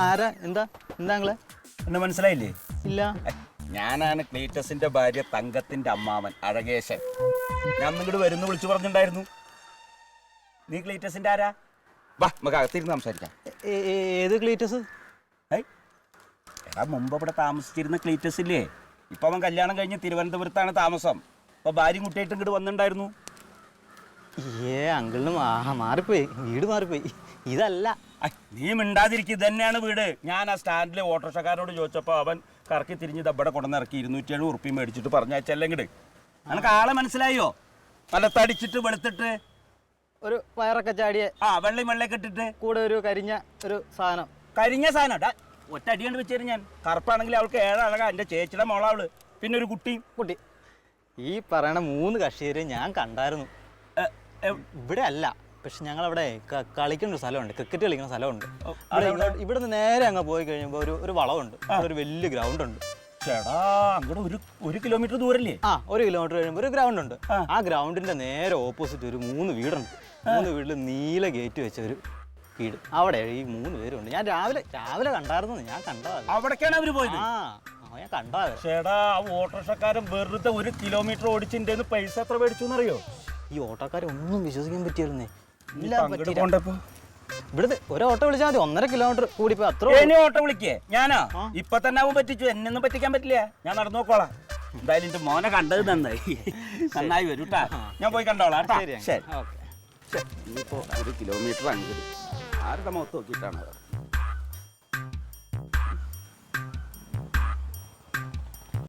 ആരാ? എന്താ എന്താങ്ങളെ? എന്നെ മനസ്സിലായില്ലേ? ഇല്ല. ഞാനാണ് ക്ലീറ്റസിന്റെ ഭാര്യ തങ്കത്തിന്റെ അമ്മാവൻ അഴകേശൻ. ഞാൻ നിങ്ങോട്ട് വരുന്നു വിളിച്ചു പറഞ്ഞിട്ടുണ്ടായിരുന്നു. നീ ക്ലീറ്റസിന്റെ ആരാ? വാ നമുക്ക് അകത്തിരുന്ന് സംസാരിക്കാം. ഏത് ക്ലീറ്റസ്? എടാ മുമ്പ് ഇവിടെ താമസിച്ചിരുന്ന ക്ലീറ്റസ് ഇല്ലേ? ഇപ്പൊ അവൻ കല്യാണം കഴിഞ്ഞ് തിരുവനന്തപുരത്താണ് താമസം. അപ്പൊ ഭാര്യയും കുട്ടിയായിട്ട് ഇങ്ങോട്ട് വന്നിട്ടുണ്ടായിരുന്നു. അങ്കിളിന് മാറിപ്പോയി, വീട് മാറിപ്പോയി. ഇതല്ല. നീ മിണ്ടാതിരിക്കും, ഇത് തന്നെയാണ് വീട്. ഞാൻ ആ സ്റ്റാൻഡിലെ ഓട്ടോറിക്ഷക്കാരോട് ചോദിച്ചപ്പോൾ അവൻ കറക്കി തിരിഞ്ഞ് ദബ്ബടെ കൊണ്ടുവന്നിറക്കി 270 ഉറുപ്പിക മേടിച്ചിട്ട് പറഞ്ഞയച്ചല്ലേ ഇങ്ങോട്ട്. നിനക്ക് ആളെ മനസ്സിലായോ? നല്ല തടിച്ചിട്ട് വെളുത്തിട്ട് ഒരു വയറൊക്കെ ചാടിയ വെള്ളയും വെള്ളയൊക്കെ ഇട്ടിട്ട് കൂടെ ഒരു കരിഞ്ഞ ഒരു സാധനം. കരിഞ്ഞ സാധനം ഒറ്റ അടിയണ്ട് വെച്ചേരും ഞാൻ. കറുപ്പാണെങ്കിൽ അവൾക്ക് 7 അഴക. എൻ്റെ ചേച്ചിയുടെ മോളാവള്. പിന്നെ ഒരു കുട്ടി. ഈ പറയണ 3 കക്ഷിയരെ ഞാൻ കണ്ടായിരുന്നു. ഇവിടെ അല്ല, പക്ഷെ ഞങ്ങളവിടെ കളിക്കുന്ന ഒരു സ്ഥലമുണ്ട്, ക്രിക്കറ്റ് കളിക്കുന്ന സ്ഥലമുണ്ട്. ഇവിടെ നിന്ന് നേരെ അങ്ങ് പോയി കഴിയുമ്പോൾ ഒരു വളവുണ്ട്, ഒരു വലിയ ഗ്രൗണ്ട് ഉണ്ട്. ചേടാ അങ്ങോട്ട് 1 കിലോമീറ്റർ ദൂരല്ലേ? 1 കിലോമീറ്റർ കഴിയുമ്പോൾ ഒരു ഗ്രൗണ്ട് ഉണ്ട്. ആ ഗ്രൗണ്ടിന്റെ നേരെ ഓപ്പോസിറ്റ് ഒരു 3 വീടുണ്ട്. 3 വീട്ടിൽ നീല ഗേറ്റ് വെച്ച ഒരു വീട്. അവിടെ ഈ 3 പേരുണ്ട്. ഞാൻ രാവിലെ കണ്ടായിരുന്നു. ഞാൻ കണ്ടതാണ്. അവിടേക്കാണ് അവര് പോയത്? ഞാൻ കണ്ടത്. ചേടാ ആ ഓട്ടോറിക്ഷക്കാരൻ വെറുതെ 1 കിലോമീറ്റർ ഓടിച്ചിട്ട് പൈസ എത്ര മേടിച്ചു എന്നറിയോ? ഈ ഓട്ടോക്കാരെ ഒന്നും വിശ്വസിക്കാൻ പറ്റിയായിരുന്നേ. ഇവിടുത്തെ ഒരു ഓട്ടോ വിളിച്ചാൽ മതി, 1.5 കിലോമീറ്റർ കൂടി പോയി. അത്ര ഓട്ടോ വിളിക്കേ? ഞാനാ ഇപ്പൊ തന്നെ അവൻ പറ്റിച്ചു. എന്നൊന്നും പറ്റിക്കാൻ പറ്റില്ല. ഞാൻ നടന്നു നോക്കോളാം. എന്തായാലും എന്റെ മോനെ കണ്ടത് നന്നായി വരൂട്ടാ. ഞാൻ പോയി കണ്ടോളാം. ശരി. ഇനിയിപ്പോ 1 കിലോമീറ്റർ അങ്ങോട്ട് ആരുടെ മുഖത്ത് നോക്കിയിട്ടാണ്